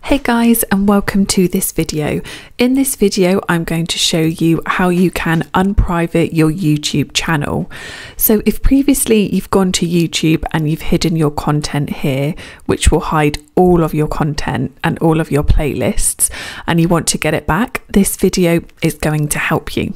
Hey guys, and welcome to this video. In this video, I'm going to show you how you can unprivate your YouTube channel. So if previously you've gone to YouTube and you've hidden your content here, which will hide all of your content and all of your playlists, and you want to get it back, this video is going to help you.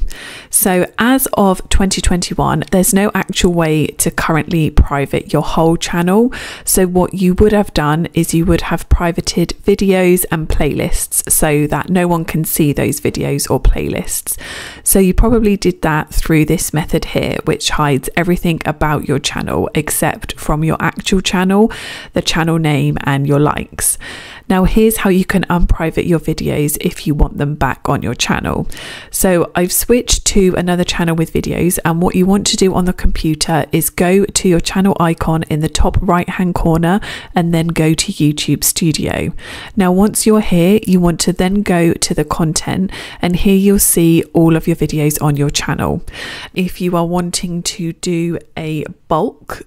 So as of 2021, there's no actual way to currently private your whole channel. So what you would have done is you would have privated videos and playlists so that no one can see those videos or playlists. So you probably did that through this method here, which hides everything about your channel except from your actual channel, the channel name and your likes. Now here's how you can unprivate your videos if you want them back on your channel. So I've switched to another channel with videos, and what you want to do on the computer is go to your channel icon in the top right hand corner and then go to YouTube Studio. Now once you're here, you want to then go to the content, and here you'll see all of your videos on your channel. If you are wanting to do a bulk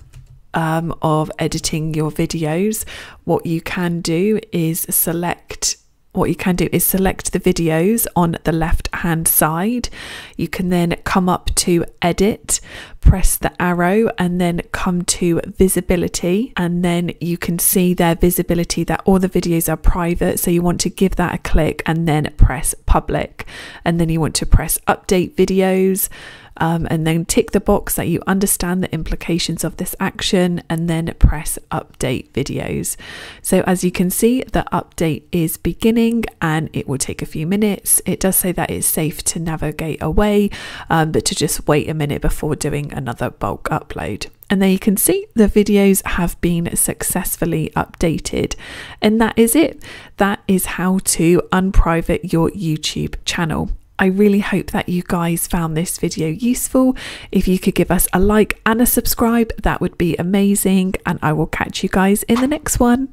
of editing your videos, what you can do is select the videos on the left hand side. You can then come up to edit, press the arrow, and then come to visibility, and then you can see their visibility that all the videos are private. So you want to give that a click and then press public, and then you want to press update videos, and then tick the box that you understand the implications of this action, and then press update videos. So as you can see, the update is beginning and it will take a few minutes. It does say that it's safe to navigate away, but to just wait a minute before doing another bulk upload. And there you can see the videos have been successfully updated. And that is it. That is how to unprivate your YouTube channel. I really hope that you guys found this video useful. If you could give us a like and a subscribe, that would be amazing. And I will catch you guys in the next one.